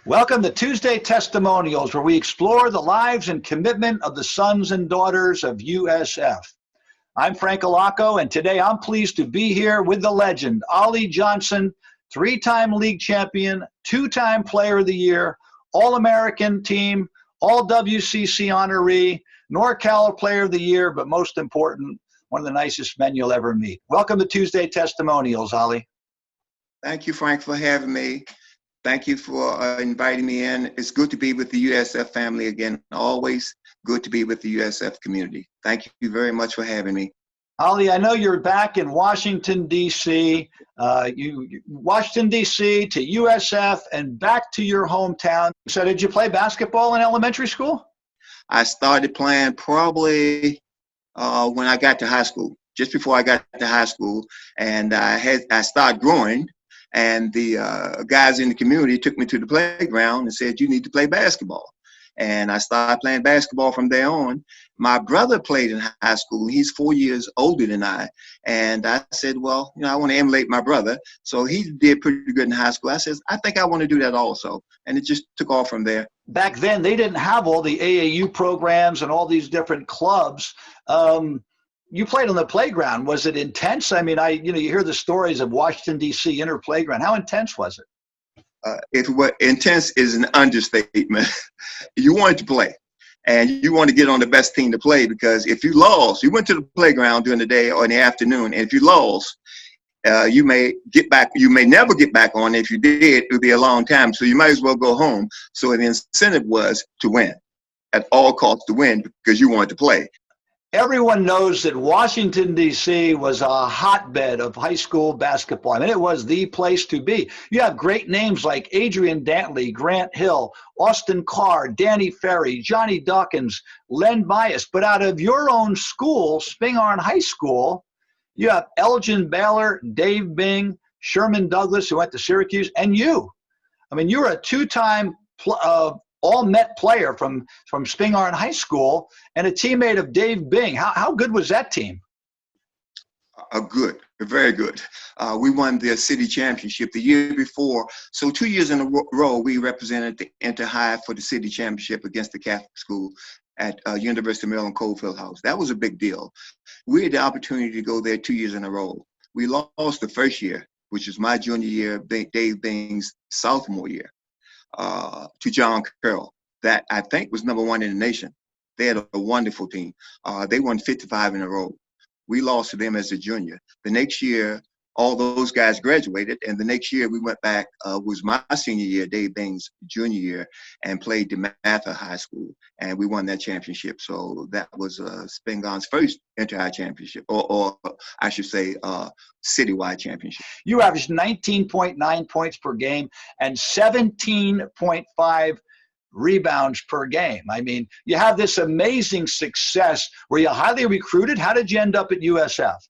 Welcome to Tuesday Testimonials, where we explore the lives and commitment of the sons and daughters of USF. I'm Frank Alacco, and today I'm pleased to be here with the legend, Ollie Johnson, three-time league champion, two-time player of the year, All-American team, All-WCC honoree, NorCal player of the year, but most important, one of the nicest men you'll ever meet. Welcome to Tuesday Testimonials, Ollie. Thank you, Frank, for having me. Thank you for inviting me in. It's good to be with the USF family again. Always good to be with the USF community. Thank you very much for having me. Ollie, I know you're back in Washington, D.C. Washington, D.C. to USF and back to your hometown. So did you play basketball in elementary school? I started playing probably when I got to high school, just before I got to high school. And I started growing. And the guys in the community took me to the playground and said, "You need to play basketball." And I started playing basketball from there on. My brother played in high school. He's 4 years older than I. And I said, well, I want to emulate my brother. So he did pretty good in high school. I said, I think I want to do that also. And it just took off from there. Back then, they didn't have all the AAU programs and all these different clubs. You played on the playground. Was it intense? I mean, you hear the stories of Washington, D.C. inner playground. How intense was it? Intense is an understatement. You wanted to play, and you want to get on the best team to play, because if you lost, you went to the playground during the day or in the afternoon, and if you lost, you may get back. You may never get back on. If you did, it would be a long time. So you might as well go home. So the incentive was to win, at all costs to win, because you wanted to play. Everyone knows that Washington, D.C. was a hotbed of high school basketball. I mean, it was the place to be. You have great names like Adrian Dantley, Grant Hill, Austin Carr, Danny Ferry, Johnny Dawkins, Len Bias. But out of your own school, SpinGuns High School, you have Elgin Baylor, Dave Bing, Sherman Douglas, who went to Syracuse, and you. I mean, you were a two-time all-Met player from SpinGuns High School and a teammate of Dave Bing. How good was that team? Good, very good. We won the city championship the year before. So 2 years in a row, we represented the inter-high for the city championship against the Catholic school at University of Maryland Cole Fieldhouse. That was a big deal. We had the opportunity to go there 2 years in a row. We lost the first year, which was my junior year, Dave Bing's sophomore year. To John Carroll, that I think was #1 in the nation. They had a wonderful team. They won 55 in a row. We lost to them as a junior. The next year, all those guys graduated, and the next year we went back, was my senior year, Dave Bing's junior year, and played DeMatha High School, and we won that championship. So that was SpinGuns' first inter-high championship, or I should say citywide championship. You averaged 19.9 points per game and 17.5 rebounds per game. I mean, you have this amazing success. Were you highly recruited? How did you end up at USF?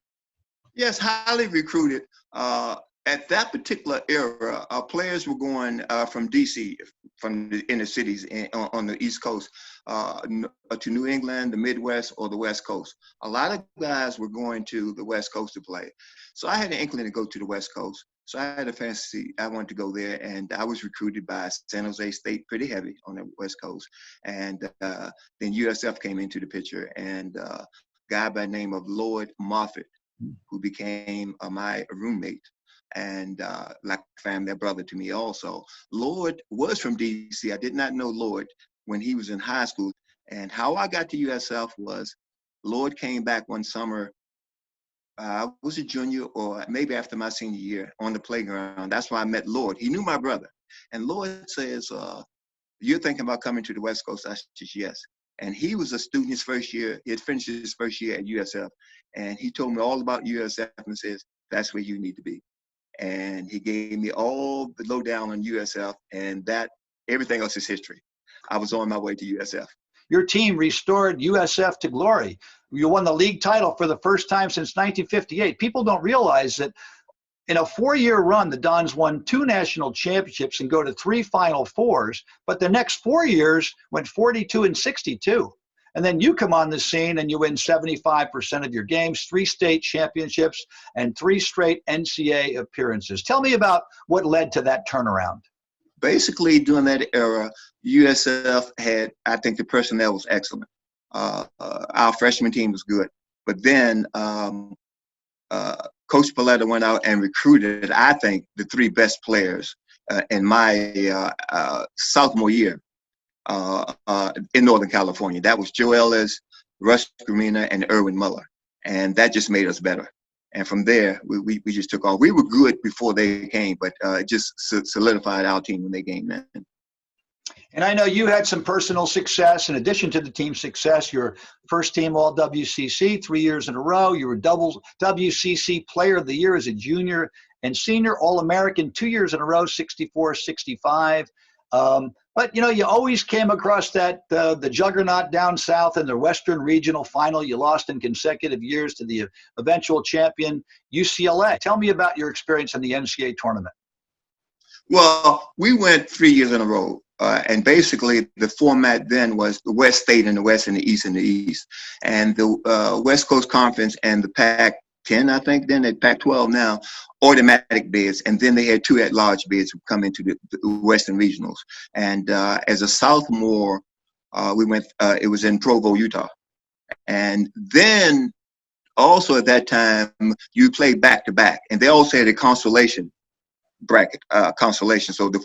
Yes, highly recruited. At that particular era, players were going from D.C., from the inner cities on the East Coast, to New England, the Midwest, or the West Coast. A lot of guys were going to the West Coast to play. So I had an inkling to go to the West Coast. So I had a fantasy. I wanted to go there, and I was recruited by San Jose State pretty heavy on the West Coast. And then USF came into the picture, and a guy by the name of Lloyd Moffitt, who became my roommate and like family, brother to me also. Lloyd was from D.C. I did not know Lloyd when he was in high school. And how I got to USF was Lloyd came back one summer. I was a junior, or maybe after my senior year, on the playground. That's why I met Lloyd. He knew my brother. And Lloyd says, "You're thinking about coming to the West Coast?" I said, "Yes." And he was a student his first year. He had finished his first year at USF. And he told me all about USF and says, "That's where you need to be." And he gave me all the lowdown on USF, and that everything else is history. I was on my way to USF. Your team restored USF to glory. You won the league title for the first time since 1958. People don't realize that in a 4-year run, the Dons won 2 national championships and go to 3 Final Fours, but the next 4 years went 42 and 62. And then you come on the scene and you win 75% of your games, 3 state championships, and 3 straight NCAA appearances. Tell me about what led to that turnaround. basically during that era, USF had, I think the personnel was excellent. Our freshman team was good. But then Coach Paletta went out and recruited, I think, the three best players in my sophomore year in Northern California. That was Joe Ellis, Russ Grumina, and Erwin Muller. And that just made us better. And from there, we just took off. We were good before they came, but it just solidified our team when they came in. And I know you had some personal success in addition to the team success. You're first team All WCC 3 years in a row. You were double WCC Player of the Year as a junior and senior, All American 2 years in a row, 64, 65. But you always came across that the juggernaut down south in the Western Regional Final. You lost in consecutive years to the eventual champion UCLA. Tell me about your experience in the NCAA tournament. Well, we went 3 years in a row. And basically, the format then was the West stayed in the West and the East in the East. And the West Coast Conference and the Pac-10, I think, then at Pac-12 now, automatic bids. And then they had two at-large bids who come into the Western Regionals. And as a sophomore, we went, it was in Provo, Utah. And then also at that time, you played back-to-back. And they also had a consolation bracket consolation. So the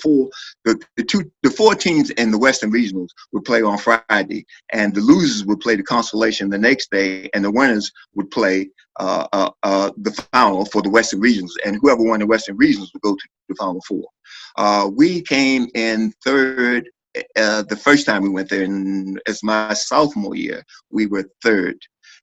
four teams in the Western Regionals would play on Friday, and the losers would play the consolation the next day, and the winners would play the final for the Western Regionals, and whoever won the Western Regionals would go to the Final Four. We came in third the first time we went there, and as my sophomore year, we were third,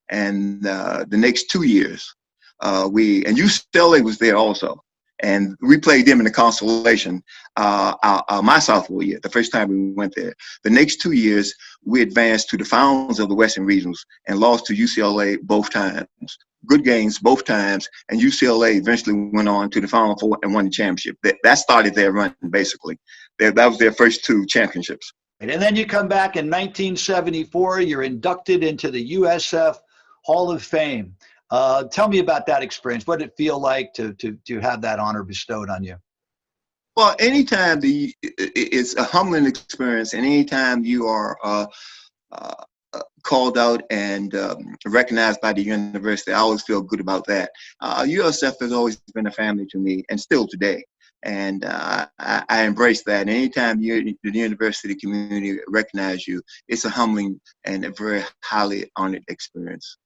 and the next 2 years, and UCLA was there also. And we played them in the consolation my sophomore year, the first time we went there. The next 2 years, we advanced to the finals of the Western Regionals and lost to UCLA both times. Good games both times, and UCLA eventually went on to the Final Four and won the championship. That started their run, basically. That was their first two championships. And then you come back in 1974. You're inducted into the USF Hall of Fame. Tell me about that experience. What did it feel like to have that honor bestowed on you? Well, anytime it's a humbling experience, and anytime you are called out and recognized by the university, I always feel good about that. USF has always been a family to me, and still today. And I embrace that. And anytime the university community recognize you, it's a humbling and a very highly honored experience.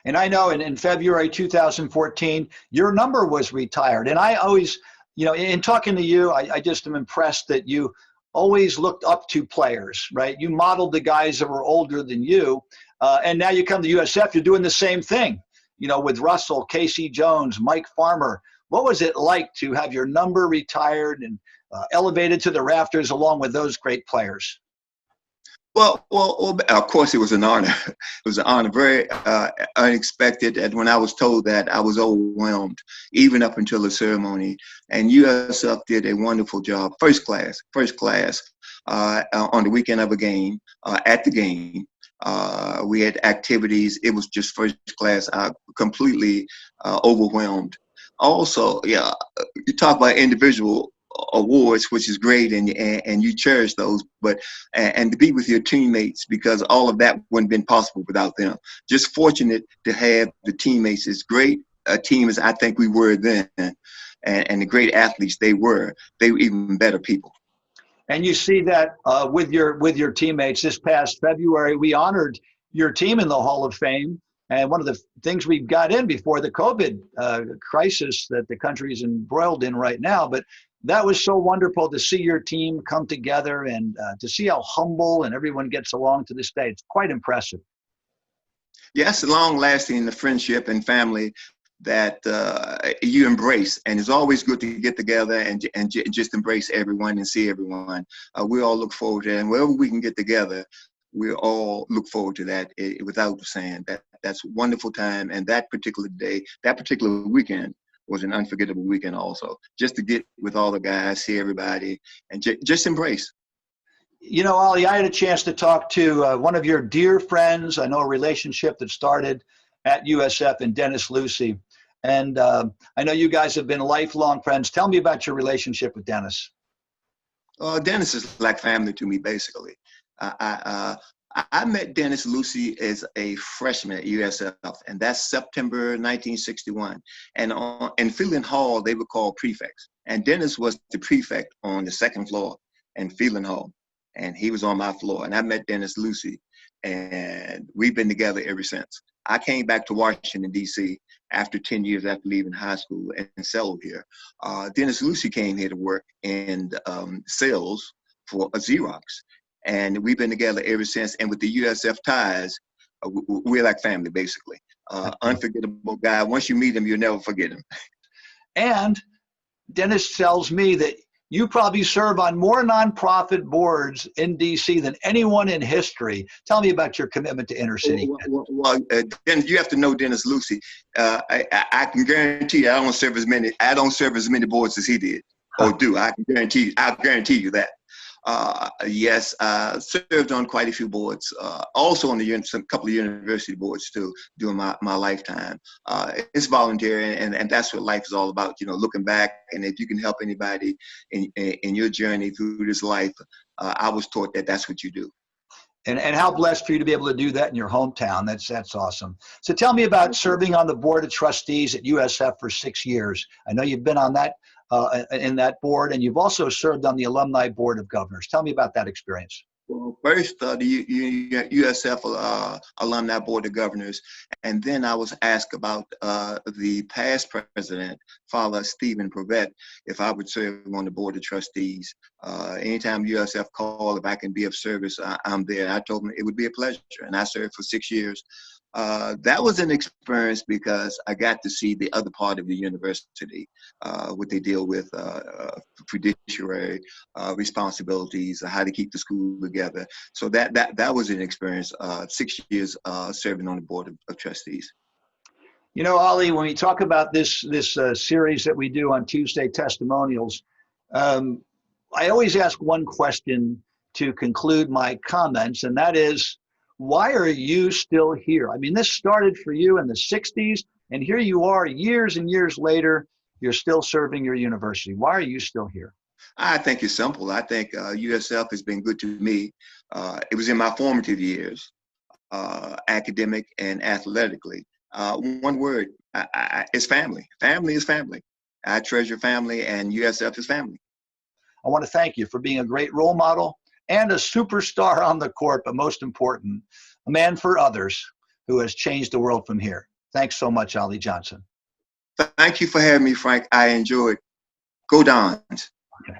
And I know in February 2014, your number was retired. And I always, in talking to you, I just am impressed that you always looked up to players, right? You modeled the guys that were older than you. And now you come to USF, you're doing the same thing, with Russell, Casey Jones, Mike Farmer. What was it like to have your number retired and elevated to the rafters along with those great players? Well, of course, it was an honor. It was an honor, very unexpected. And when I was told that, I was overwhelmed, even up until the ceremony. And USF did a wonderful job, first class, on the weekend of a game, at the game. We had activities. It was just first class. Completely overwhelmed. Also, yeah, you talk about individual awards, which is great, and you cherish those, but and to be with your teammates, because all of that wouldn't have been possible without them. Just fortunate to have the teammates, as great a team as I think we were then, and the great athletes they were even better people. And you see that with your teammates. This past February, we honored your team in the Hall of Fame. And one of the things we got in before the COVID crisis that the country is embroiled in right now, but that was so wonderful to see your team come together and to see how humble and everyone gets along to this day. It's quite impressive. Yes, long-lasting the friendship and family that you embrace, and it's always good to get together and just embrace everyone and see everyone. We all look forward to it, and wherever we can get together, we all look forward to that. Without saying that's a wonderful time, and that particular day, that particular weekend was an unforgettable weekend also. Just to get with all the guys, see everybody, and just embrace. Ollie, I had a chance to talk to one of your dear friends. I know a relationship that started at USF, and Dennis Lucy. And I know you guys have been lifelong friends. Tell me about your relationship with Dennis. Dennis is like family to me, basically. I met Dennis Lucy as a freshman at USF, and that's September 1961. And in Phelan Hall, they were called prefects. And Dennis was the prefect on the second floor in Phelan Hall, and he was on my floor. And I met Dennis Lucy, and we've been together ever since. I came back to Washington, D.C. after 10 years after leaving high school and settled here. Dennis Lucy came here to work in sales for a Xerox. And we've been together ever since. And with the USF ties, we're like family, basically. Unforgettable guy. Once you meet him, you'll never forget him. And Dennis tells me that you probably serve on more nonprofit boards in D.C. than anyone in history. Tell me about your commitment to inner city. Well, Dennis, you have to know Dennis Lucy. I can guarantee you, I don't serve as many boards as he did, or do. I'll guarantee you that. Yes, I served on quite a few boards, also on some couple of university boards too during my lifetime. It's voluntary, and that's what life is all about, looking back. And if you can help anybody in your journey through this life, I was taught that that's what you do. And how blessed for you to be able to do that in your hometown. That's awesome. So tell me about serving on the board of trustees at USF for 6 years. I know you've been on that in that board, and you've also served on the alumni board of governors. Tell me about that experience. Well, first, the USF Alumni Board of Governors, and then I was asked about the past president, Father Stephen Prevet, if I would serve on the Board of Trustees. Anytime USF called, if I can be of service, I'm there. I told him it would be a pleasure, and I served for 6 years. That was an experience because I got to see the other part of the university, what they deal with, fiduciary responsibilities, how to keep the school together. So that was an experience. 6 years serving on the board of trustees. Ollie, when we talk about this series that we do on Tuesday Testimonials, I always ask one question to conclude my comments, and that is, why are you still here? I mean, this started for you in the 60s, and here you are years and years later, you're still serving your university. Why are you still here? I think it's simple. I think USF has been good to me. It was in my formative years, academic and athletically. One word, it's family. Family is family. I treasure family, and USF is family. I want to thank you for being a great role model and a superstar on the court, but most important, a man for others who has changed the world from here. Thanks so much, Ollie Johnson. Thank you for having me, Frank. I enjoyed. Go Dons. Okay.